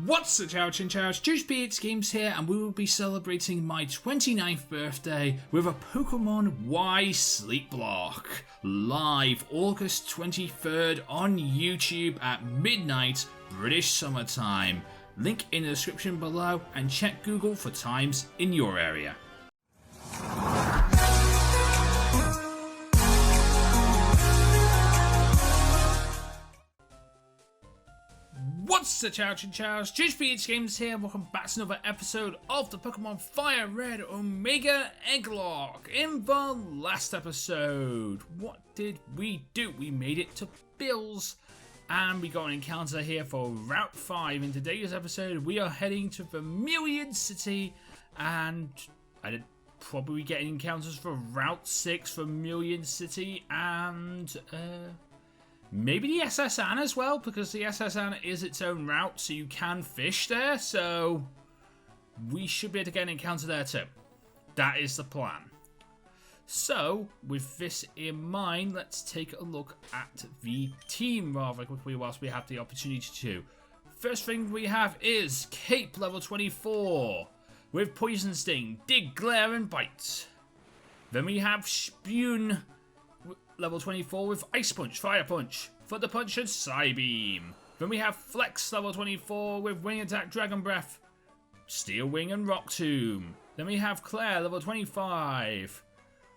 What's the Chow Chinchow? JoesphGames here, and we will be celebrating my 29th birthday with a Pokémon Y sleeplocke live August 23rd on YouTube at midnight British summertime. Link in the description below, and check Google for times in your area. What's the Chow Chinchows? JoesphGames here, and welcome back to another episode of the Pokémon Fire Red Omega Egglocke. In the last episode, what did we do? We made it to Bill's, and we got an encounter here for Route 5. In today's episode, we are heading to Vermilions City, and I did probably get encounters for Route 6, Vermilions City, and maybe the SS Anne as well, because the SS Anne is its own route, so you can fish there, so we should be able to get an encounter there too. That is the plan. So, with this in mind, let's take a look at the team rather quickly whilst we have the opportunity to. First thing we have is Cape level 24, with Poison Sting, Dig, Glare and Bite. Then we have Spune, level 24 with Ice Punch, Fire Punch, Thunder Punch and Psybeam. Then we have Flex level 24 with Wing Attack, Dragon Breath, Steel Wing and Rock Tomb. Then we have Claire level 25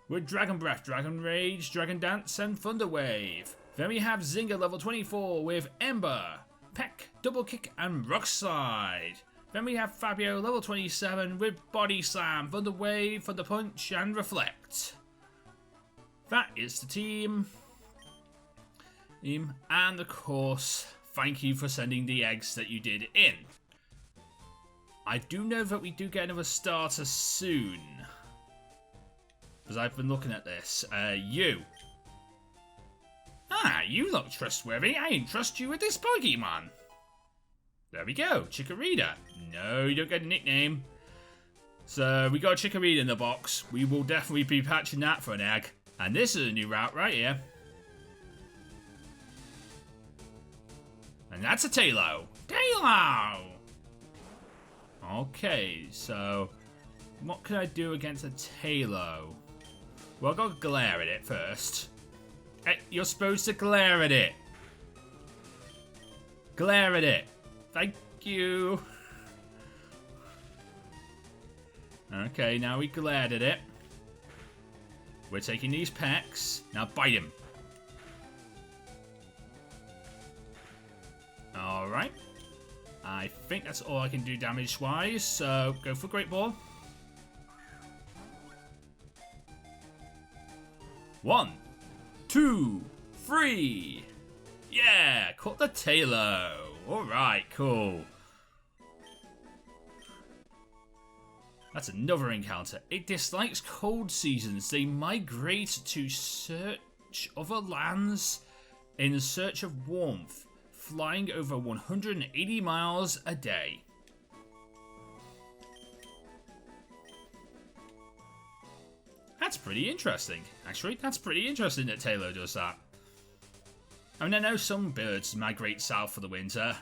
with Dragon Breath, Dragon Rage, Dragon Dance and Thunder Wave. Then we have Zinga level 24 with Ember, Peck, Double Kick and Rock Slide. Then we have Fabio level 27 with Body Slam, Thunder Wave, Thunder Punch and Reflect. That is the team. And of course, thank you for sending the eggs that you did in. I do know that we do get another starter soon, because I've been looking at this. You look trustworthy. I entrust you with this Pokemon. There we go, Chikorita. No, you don't get a nickname. So we got a Chikorita in the box. We will definitely be patching that for an egg. And this is a new route right here. And that's a Tailo. Tailo! Okay, so what can I do against a Tailo? Well, I've got to glare at it first. Hey, you're supposed to glare at it. Glare at it. Thank you. Okay, now we glared at it. We're taking these pecks. Now bite him. Alright. I think that's all I can do damage-wise, so go for Great Ball. 1, 2, 3. Yeah, caught the Tailo. Alright, cool. That's another encounter. It dislikes cold seasons. They migrate to search other lands in search of warmth, flying over 180 miles a day. That's pretty interesting. Actually, that's pretty interesting that Tailo does that. I mean, I know some birds migrate south for the winter,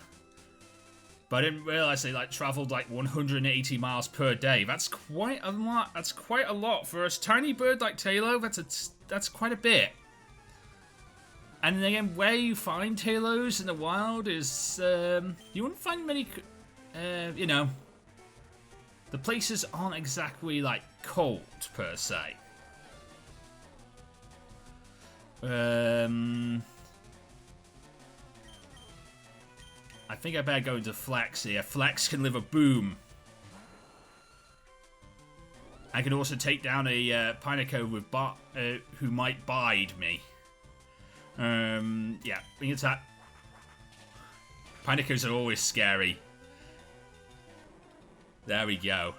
but I didn't realise they travelled 180 miles per day. That's quite a lot. That's quite a lot for a tiny bird like Tailo. That's quite a bit. And then again, where you find Talos in the wild is you wouldn't find many. You know, the places aren't exactly cold per se. I think I better go into Flex here. Flex can live a boom. I can also take down a Pineco with who might bide me. Yeah, Wing Attack. Pinecos are always scary. There we go.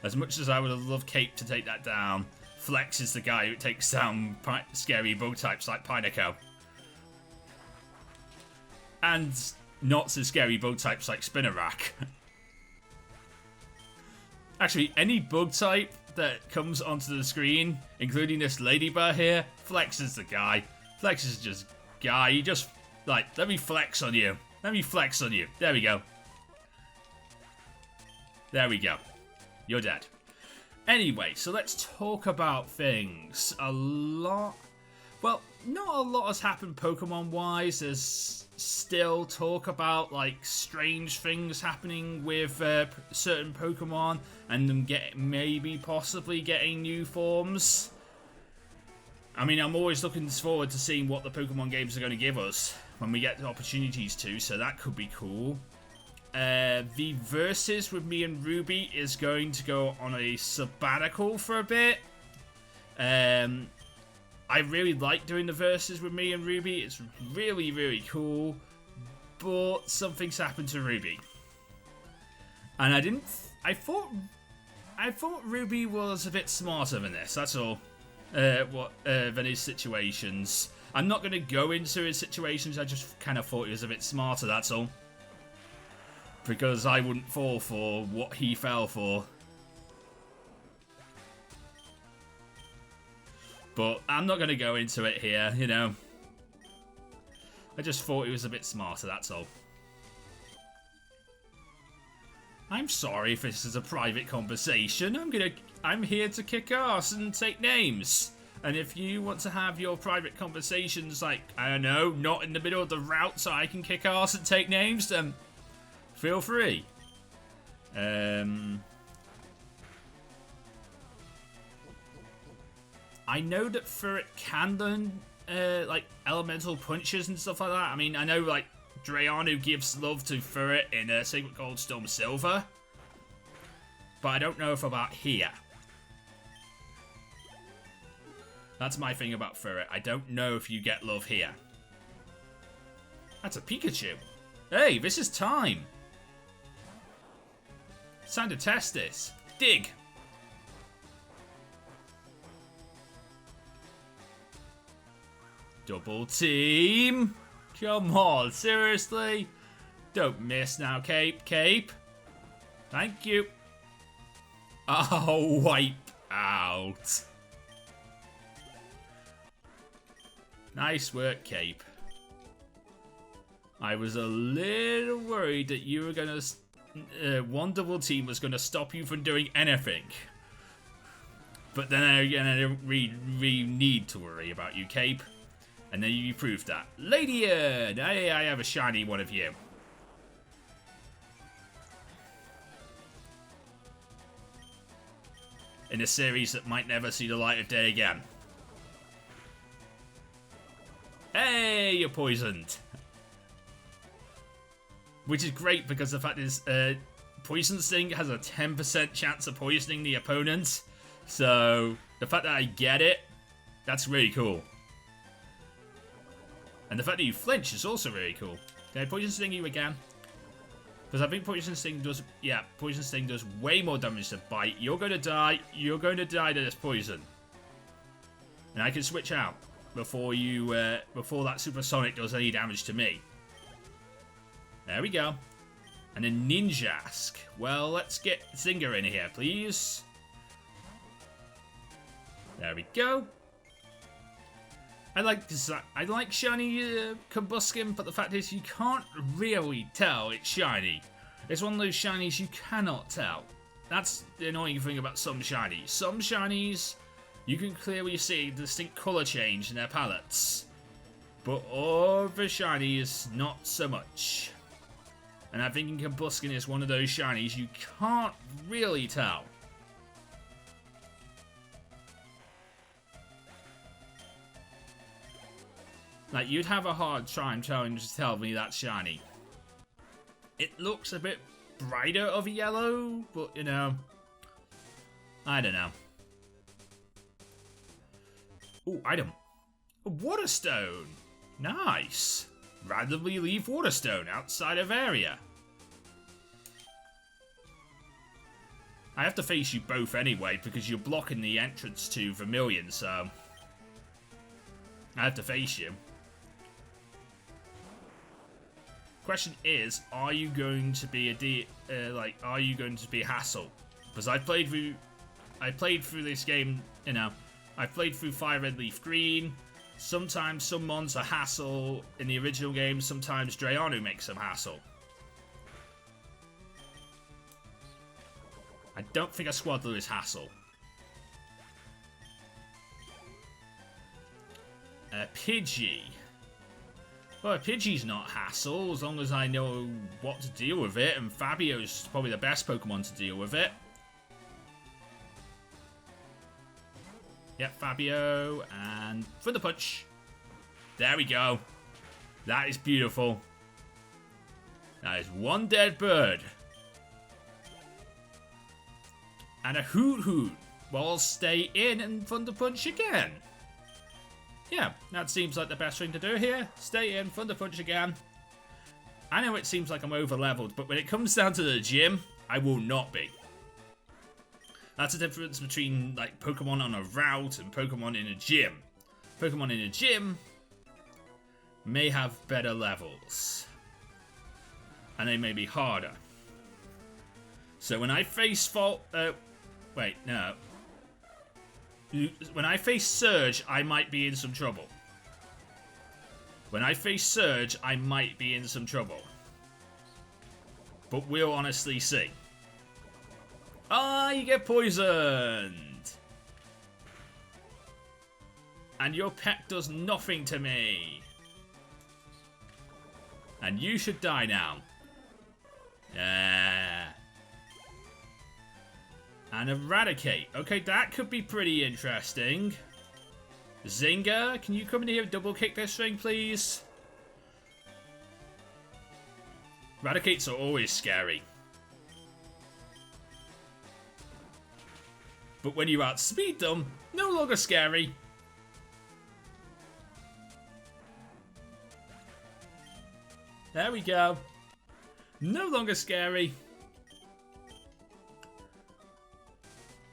As much as I would have loved Cape to take that down, Flex is the guy who takes down scary bug types like Pineco. And not so scary bug types like Spinnerack. Actually, any bug type that comes onto the screen, including this ladybird here, Flex is the guy. Flex is just guy. You just, let me flex on you. Let me flex on you. There we go. There we go. You're dead. Anyway, so let's talk about things. Well, not a lot has happened Pokemon-wise. There's still talk about, like, strange things happening with certain Pokemon and them possibly getting new forms. I mean, I'm always looking forward to seeing what the Pokemon games are going to give us when we get the opportunities to, so that could be cool. The Versus with me and Ruby is going to go on a sabbatical for a bit. I really like doing the Versus with me and Ruby. It's really, really cool. But something's happened to Ruby. And I thought Ruby was a bit smarter than this, that's all. Than his situations. I'm not going to go into his situations, I just kind of thought he was a bit smarter, that's all. Because I wouldn't fall for what he fell for. But I'm not going to go into it here, you know. I just thought he was a bit smarter, that's all. I'm sorry if this is a private conversation. I'm here to kick ass and take names. And if you want to have your private conversations, like, I don't know, not in the middle of the route so I can kick ass and take names, then feel free. I know that Furret can learn, like, elemental punches and stuff like that. I mean, I know, like, Drayano gives love to Furret in Sacred Gold Storm Silver. But I don't know if about here. That's my thing about Furret. I don't know if you get love here. That's a Pikachu. Hey, this is time. It's time to test this. Dig. Double team. Come on, seriously? Don't miss now, Cape. Cape. Thank you. Oh, wipe out. Nice work, Cape. I was a little worried that you were going to... one double team was going to stop you from doing anything. But then again, I don't really need to worry about you, Cape. And then you proved that. Ladian! I have a shiny one of you. In a series that might never see the light of day again. Hey, you're poisoned. Which is great because the fact is, Poison Sting has a 10% chance of poisoning the opponent. So, the fact that I get it, that's really cool. And the fact that you flinch is also really cool. Can I Poison Sting you again? Because I think Poison Sting does... Yeah, Poison Sting does way more damage than Bite. You're going to die. You're going to die to this poison. And I can switch out before you... before that Supersonic does any damage to me. There we go. And then Ninjask. Well, let's get Zinger in here, please. There we go. I like shiny Combuskin, but the fact is you can't really tell it's shiny. It's one of those shinies you cannot tell. That's the annoying thing about some shinies. Some shinies, you can clearly see distinct colour change in their palettes. But other shinies, not so much. And I think Combuskin is one of those shinies you can't really tell. Like, you'd have a hard time trying to tell me that's shiny. It looks a bit brighter of a yellow, but, you know, I don't know. Ooh, item. A Waterstone. Nice. Randomly leave Waterstone outside of area. I have to face you both anyway, because you're blocking the entrance to Vermilions, so I have to face you. Question is, are you going to be are you going to be a hassle? Because I played through this game, you know, I played through Fire Red Leaf Green, Sometimes some mons are hassle in the original game, sometimes Drayanu makes them hassle. I don't think a Swaddler is hassle. A Pidgey. Well, a Pidgey's not hassle, as long as I know what to deal with it, and Fabio's probably the best Pokemon to deal with it. Yep, Fabio, and Thunder Punch. There we go. That is beautiful. That is one dead bird. And a Hoot Hoot. Well, I'll stay in and Thunder Punch again. Yeah, that seems like the best thing to do here. Stay in, Thunder Punch again. I know it seems like I'm over-leveled, but when it comes down to the gym, I will not be. That's the difference between like Pokemon on a route and Pokemon in a gym. Pokemon in a gym may have better levels. And they may be harder. So when I face wait, no. When I face Surge, I might be in some trouble. When I face Surge, I might be in some trouble. But we'll honestly see. Ah, you get poisoned! And your pet does nothing to me. And you should die now. Yeah. And Eradicate. Okay, that could be pretty interesting. Zynga, can you come in here and double kick this thing, please? Eradicates are always scary. But when you outspeed them, no longer scary. There we go. No longer scary.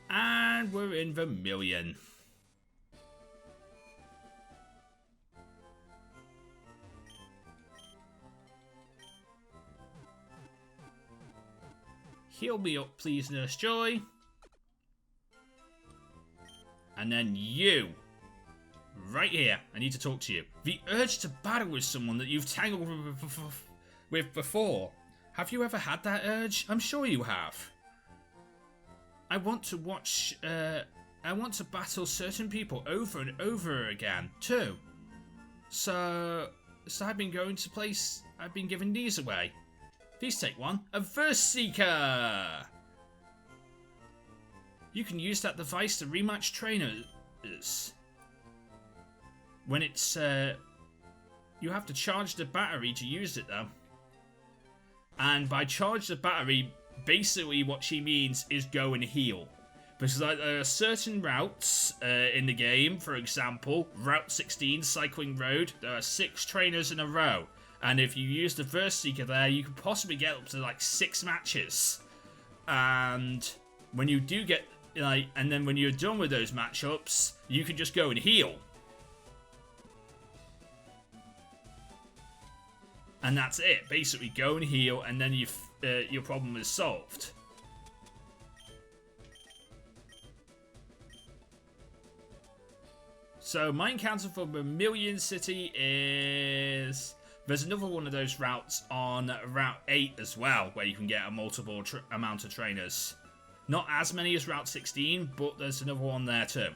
And we're in Vermilion. Heal me up, please, Nurse Joy. And then you. Right here. I need to talk to you. The urge to battle with someone that you've tangled with before. Have you ever had that urge? I'm sure you have. I want to battle certain people over and over again, too. So I've been going to place, I've been giving these away. Please take one. A Verse Seeker! You can use that device to rematch trainers. When it's, you have to charge the battery to use it, though. And by charge the battery, basically what she means is go and heal. Because like, there are certain routes in the game, for example, Route 16, Cycling Road, there are 6 trainers in a row. And if you use the Verse Seeker there, you could possibly get up to like 6 matches. And when you do get, like, and then when you're done with those matchups, you can just go and heal. And that's it. Basically, go and heal, and then your problem is solved. So, my encounter for Vermilion City is... There's another one of those routes on Route 8 as well, where you can get a multiple amount of trainers. Not as many as Route 16, but there's another one there too.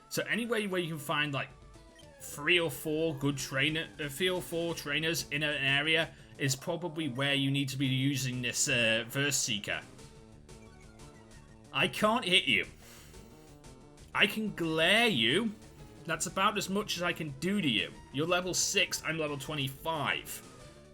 So, anywhere where you can find, like, 3 or 4 good trainers in an area is probably where you need to be using this Verse Seeker. I can't hit you. I can glare you. That's about as much as I can do to you. You're level 6, I'm level 25.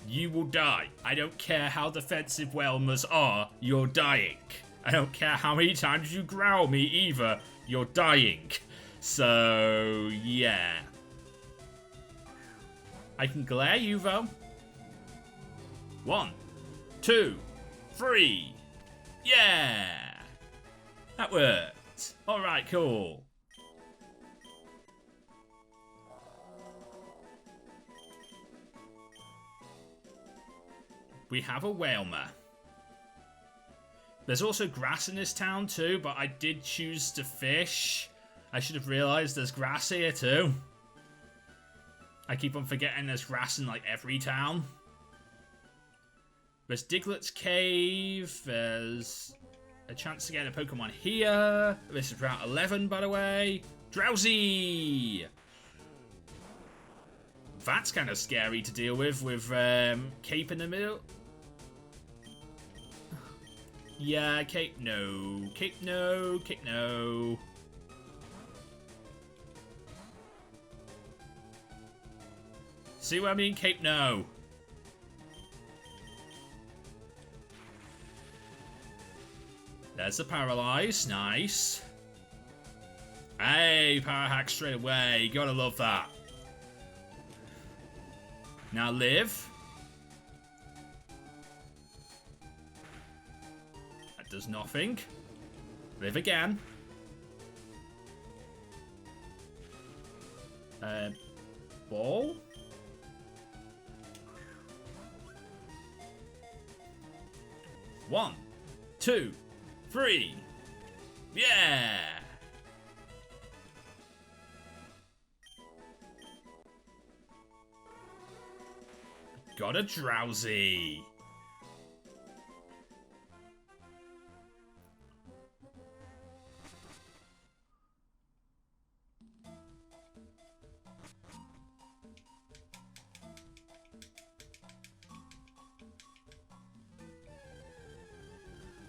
You will die. I don't care how defensive Whelmers are, you're dying. I don't care how many times you growl me either, you're dying. So, yeah. I can glare you, though. 1, 2, 3. Yeah! That worked. Alright, cool. We have a Whalmer. There's also grass in this town too, but I did choose to fish. I should have realised there's grass here too. I keep on forgetting there's grass in like every town. There's Diglett's Cave. There's a chance to get a Pokemon here. This is Route 11, by the way. Drowsy! That's kind of scary to deal with Cape in the middle. Yeah, Cape no. Cape no. Cape no. See what I mean? Cape no. There's the Paralyze. Nice. Hey, Power Hack straight away. Gotta love that. Now live. That does nothing. Live again. Ball. One, 2, 3. Yeah. Got a Drowsy.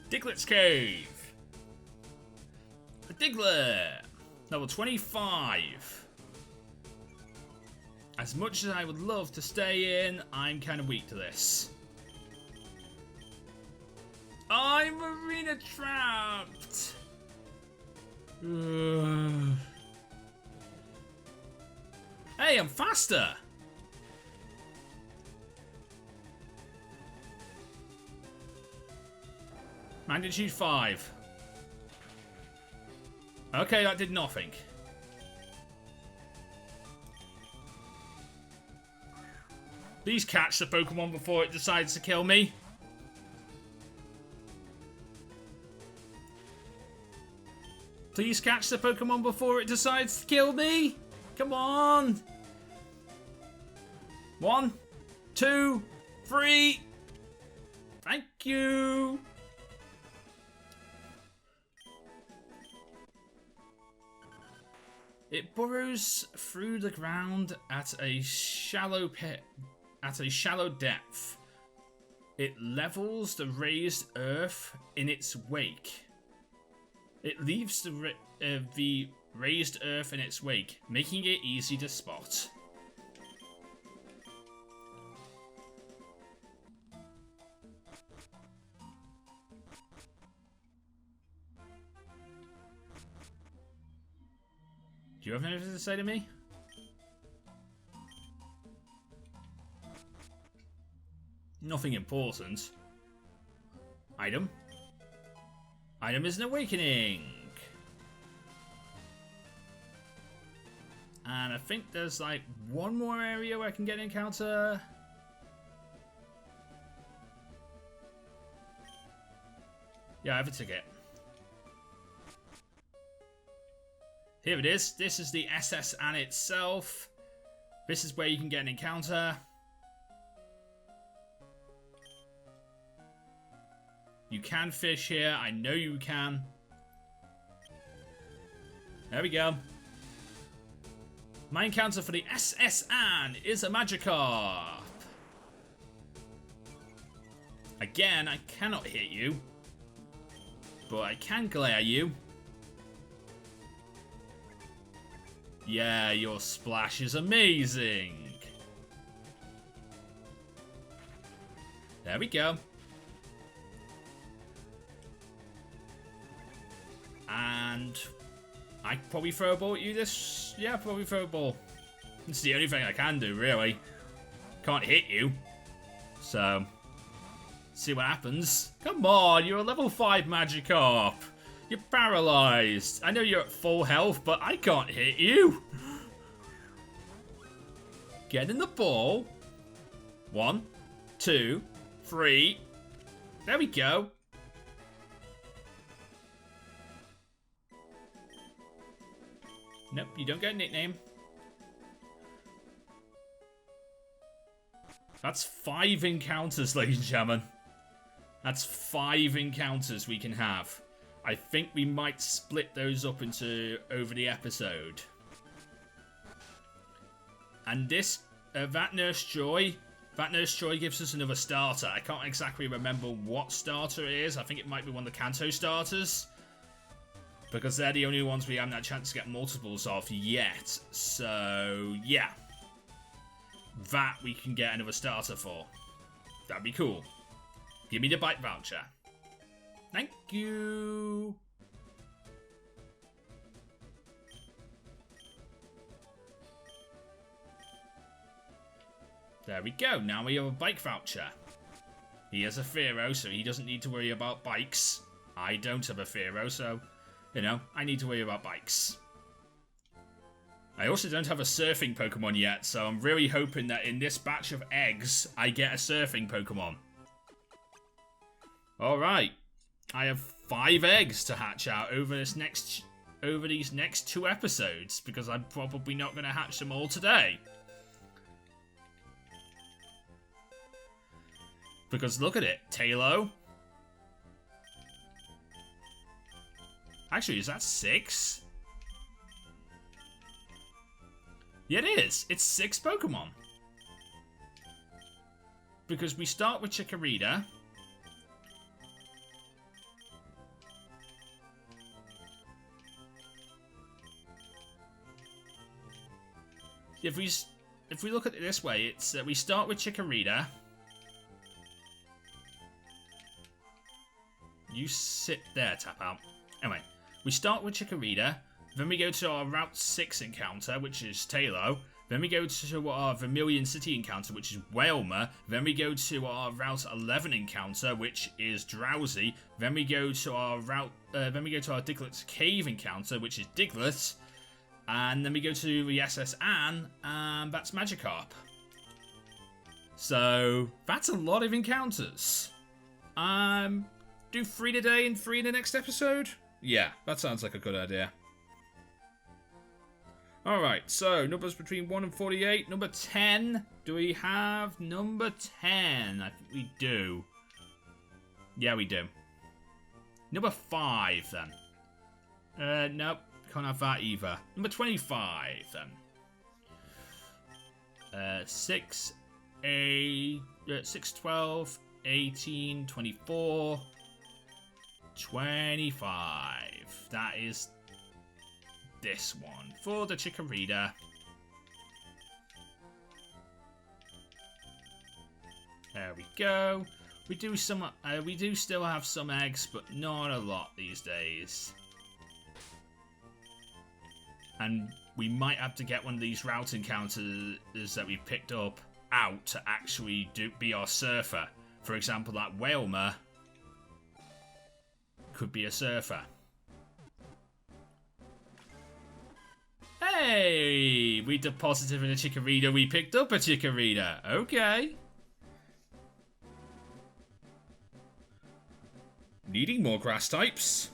Diglett's Cave. A Diglett. Level 25. As much as I would love to stay in, I'm kind of weak to this. I'm arena trapped. Hey, I'm faster. Magnitude 5. Okay, that did nothing. Please catch the Pokemon before it decides to kill me. Please catch the Pokemon before it decides to kill me. Come on. 1, 2, 3. Thank you. It burrows through the ground at a shallow pit. At a shallow depth, it levels the raised earth in its wake. It leaves the raised earth in its wake, making it easy to spot. Do you have anything to say to me? Nothing important. Item. Item is an awakening. And I think there's like one more area where I can get an encounter. Yeah, I have a ticket. Here it is. This is the SS Anne itself. This is where you can get an encounter. You can fish here. I know you can. There we go. My encounter for the SS Anne is a Magikarp. Again, I cannot hit you. But I can glare you. Yeah, your splash is amazing. There we go. And I probably throw a ball at you this... Yeah, probably throw a ball. It's the only thing I can do, really. Can't hit you. So, see what happens. Come on, you're a level 5 Magikarp. You're paralyzed. I know you're at full health, but I can't hit you. Get in the ball. 1, 2, 3. There we go. Nope, you don't get a nickname. That's 5 encounters, ladies and gentlemen. That's 5 encounters we can have. I think we might split those up into over the episode. And this, that Nurse Joy gives us another starter. I can't exactly remember what starter it is. I think it might be one of the Kanto starters. Because they're the only ones we haven't had a chance to get multiples of yet. So, yeah. That we can get another starter for. That'd be cool. Give me the bike voucher. Thank you. There we go. Now we have a bike voucher. He has a Fero, so he doesn't need to worry about bikes. I don't have a Fero, so, you know, I need to worry about bikes. I also don't have a surfing Pokemon yet, so I'm really hoping that in this batch of eggs, I get a surfing Pokemon. Alright. I have 5 eggs to hatch out over these next 2 episodes, because I'm probably not going to hatch them all today. Because look at it, Talo. Actually, is that 6? Yeah, it is. It's 6 Pokemon. Because we start with Chikorita. If we look at it this way, it's we start with Chikorita. You sit there, Tap Out. Anyway, we start with Chikorita. Then we go to our Route 6 encounter, which is Talo. Then we go to our Vermilion City encounter, which is Wailmer. Then we go to our Route 11 encounter, which is Drowsy. Then we go to our Diglett's Cave encounter, which is Diglett. And then we go to the SS Anne, and that's Magikarp. So that's a lot of encounters. Do 3 today and 3 in the next episode? Yeah, that sounds like a good idea. Alright, so numbers between 1 and 48. Number 10. Do we have number 10? I think we do. Yeah, we do. Number 5, then. Nope. Can't have that either. Number 25, then. 6, 12, 18, 24, 25. That is this one for the Chikorita. There we go. We do still have some eggs, but not a lot these days. And we might have to get one of these route encounters that we picked up out to actually be our surfer. For example, that Wailmer could be a surfer. Hey! We deposited in a Chikorita, we picked up a Chikorita. Okay. Needing more grass types.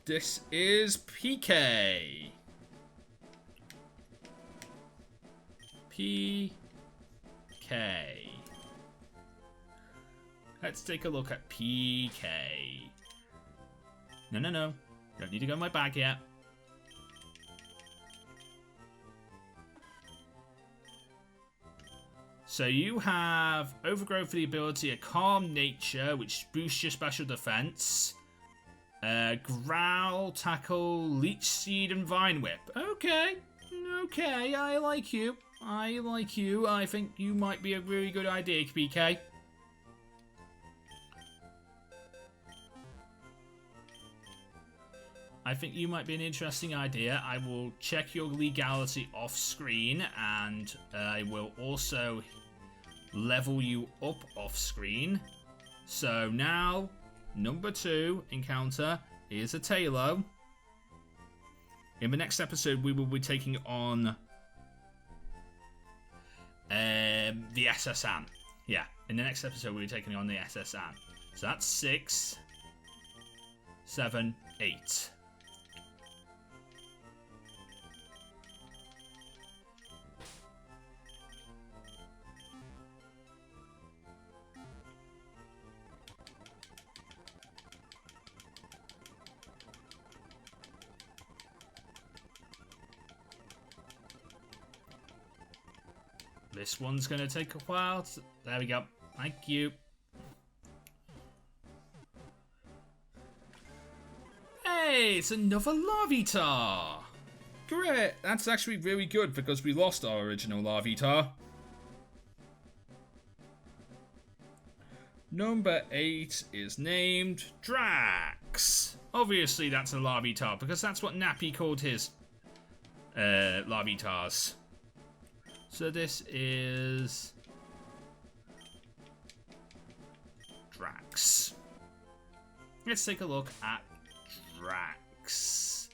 This is PK. PK. Let's take a look at PK. No. Don't need to go in my bag yet. So you have Overgrowth for the ability of Calm Nature, which boosts your special defense. Growl, Tackle, Leech Seed, and Vine Whip. Okay, I like you. I think you might be a really good idea, PK. I think you might be an interesting idea. I will check your legality off screen, and I will also level you up off screen. So now, number 2 encounter is a Talo. In the next episode, we will be taking on the SS Anne. Yeah, in the next episode, we'll be taking on the SS Anne. So that's 6, 7, 8. this one's going to take a while. There we go. Thank you. Hey, it's another Larvitar. Great. That's actually really good because we lost our original Larvitar. Number 8 is named Drax. Obviously, that's a Larvitar because that's what Nappy called his Larvitars. So this is Drax. Let's take a look at Drax.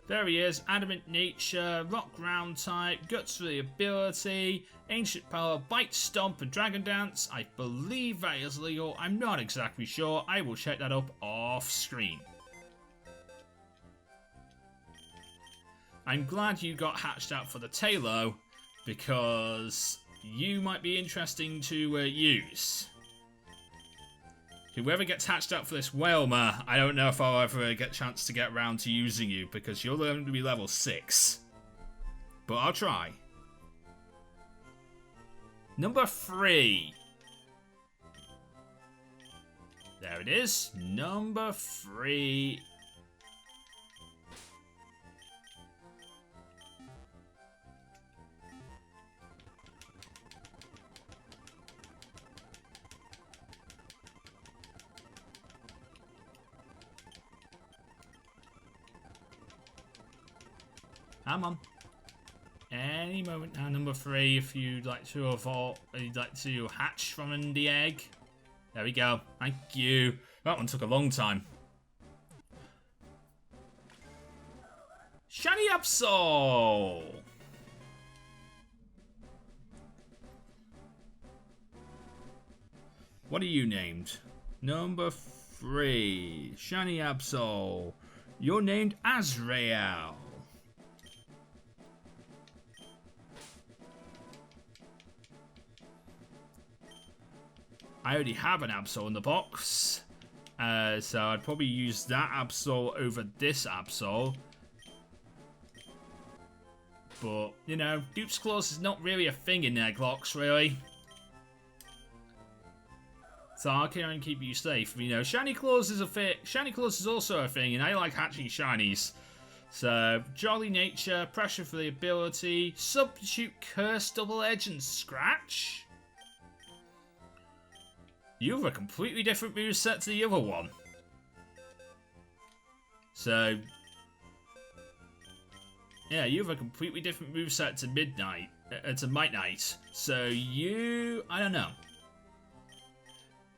There he is. Adamant nature, rock ground type, guts for the ability, ancient power, bite, stomp, and dragon dance. I believe that is legal. I'm not exactly sure. I will check that up off screen. I'm glad you got hatched out for the Tailo because you might be interesting to use. Whoever gets hatched out for this Whalmer, I don't know if I'll ever get a chance to get around to using you because you're going to be level 6. But I'll try. Number 3. There it is. Number 3. Come on. Any moment now, number 3, if you'd like to evolve, you'd like to hatch from the egg. There we go. Thank you. That one took a long time. Shiny Absol! What are you named? Number 3. Shiny Absol. You're named Azrael. I already have an Absol in the box, so I'd probably use that Absol over this Absol. But, you know, Dupe's Claws is not really a thing in Egglocks, really. So I'll carry and keep you safe. You know, Shiny Claws is a thing. Shiny Claws is also a thing, and I like hatching shinies. So, Jolly Nature, Pressure for the ability, Substitute Curse, Double Edge, and Scratch. You have a completely different moveset to the other one. So, yeah, you have a completely different moveset to Midnight, to Midnight. So I don't know.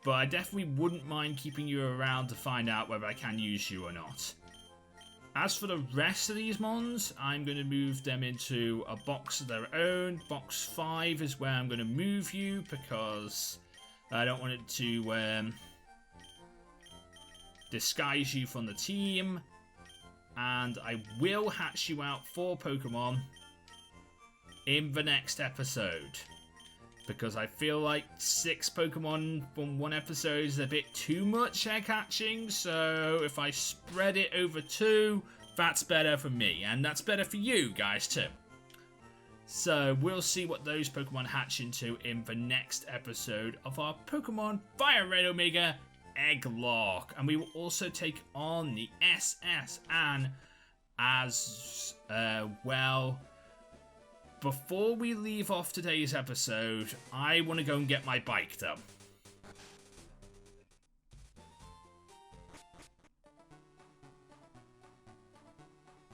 But I definitely wouldn't mind keeping you around to find out whether I can use you or not. As for the rest of these mons, I'm going to move them into a box of their own. Box 5 is where I'm going to move you because I don't want it to disguise you from the team. And I will hatch you out 4 Pokemon in the next episode. Because I feel like 6 Pokemon from one episode is a bit too much egg hatching. So if I spread it over 2, that's better for me. And that's better for you guys too. So we'll see what those Pokemon hatch into in the next episode of our Pokemon Fire Red Omega Egglocke. And we will also take on the SS Anne as well. Before we leave off today's episode, I want to go and get my bike though.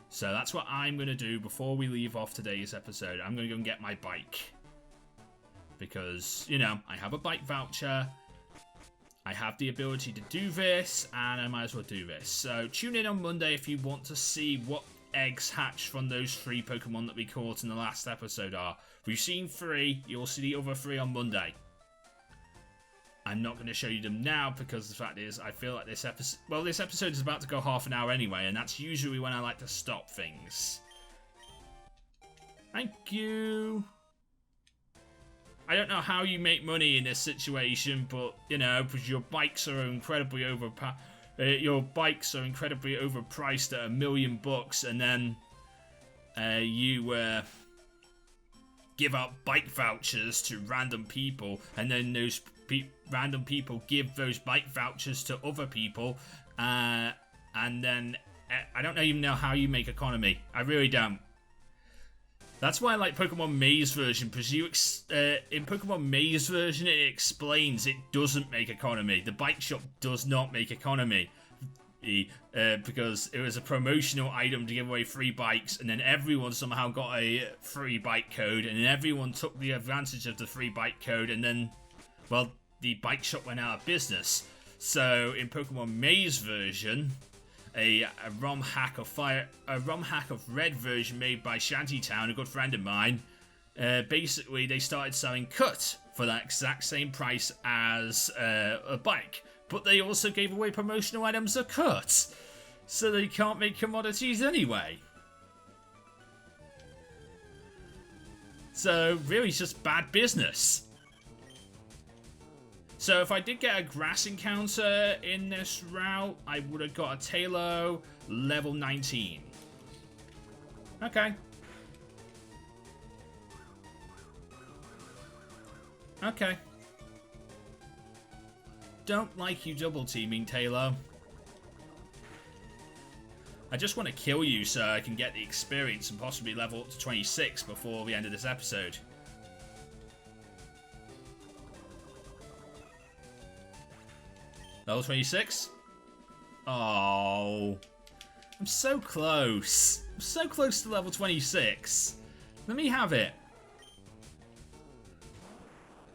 So that's what I'm going to do before we leave off today's episode. I'm going to go and get my bike. Because, you know, I have a bike voucher. I have the ability to do this, and I might as well do this. So tune in on Monday if you want to see what eggs hatch from those 3 Pokemon that we caught in the last episode are. We've seen 3, you'll see the other 3 on Monday. I'm not going to show you them now because the fact is I feel like this episode is about to go half an hour anyway, and that's usually when I like to stop things. Thank you. I don't know how you make money in this situation, but you know, because your bikes are incredibly overpriced at $1 million, and then, you give out bike vouchers to random people, and then those random people give those bike vouchers to other people, and then I don't even know how you make economy. I really don't. That's why I like Pokemon Maze version, because in Pokemon Maze version it explains it doesn't make economy. The bike shop does not make economy. Because it was a promotional item to give away free bikes, and then everyone somehow got a free bike code, and then everyone took the advantage of the free bike code, and then, well, the bike shop went out of business. So in Pokemon Maze version, a ROM hack of Red version made by Shantytown, a good friend of mine, basically they started selling cut for that exact same price as a bike. But they also gave away promotional items of cut, so they can't make commodities anyway. So really it's just bad business. So if I did get a grass encounter in this route, I would have got a Tailo level 19. Okay. Okay. Don't like you double teaming, Tailo. I just want to kill you so I can get the experience and possibly level up to 26 before the end of this episode. Level 26? Oh. I'm so close. I'm so close to level 26. Let me have it.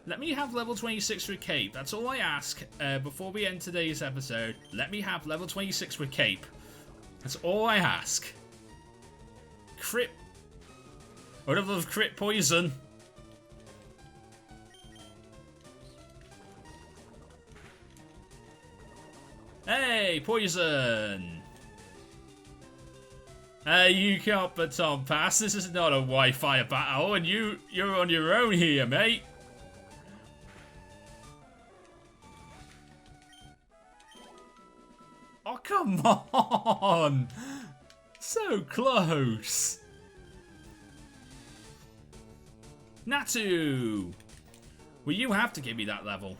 Let me have level 26 with Cape. That's all I ask before we end today's episode. Let me have level 26 with Cape. That's all I ask. Crit. I would have loved crit poison. Hey, poison. You can't baton pass. This is not a Wi-Fi battle, and you're on your own here, mate. Oh, come on! So close! Natu! Well, you have to give me that level.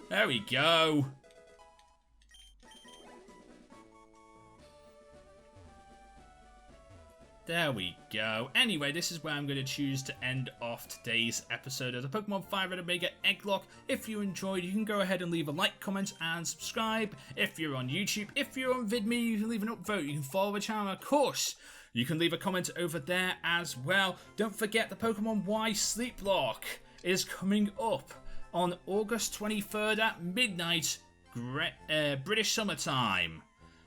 There we go. There we go. Anyway, this is where I'm going to choose to end off today's episode of the Pokemon Fire Red Omega Egglocke. If you enjoyed, you can go ahead and leave a like, comment, and subscribe. If you're on YouTube, if you're on VidMe, you can leave an upvote. You can follow the channel, of course. You can leave a comment over there as well. Don't forget the Pokemon Y sleeplocke is coming up on August 23rd at midnight, British summertime.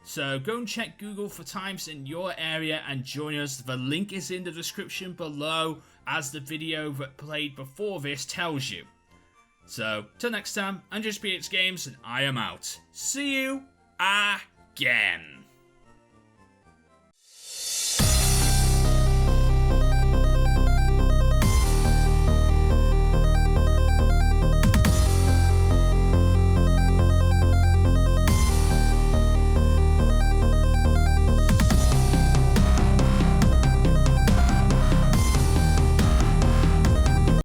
So go and check Google for times in your area and join us. The link is in the description below, as the video that played before this tells you. So, till next time, I'm JoesphGames and I am out. See you again.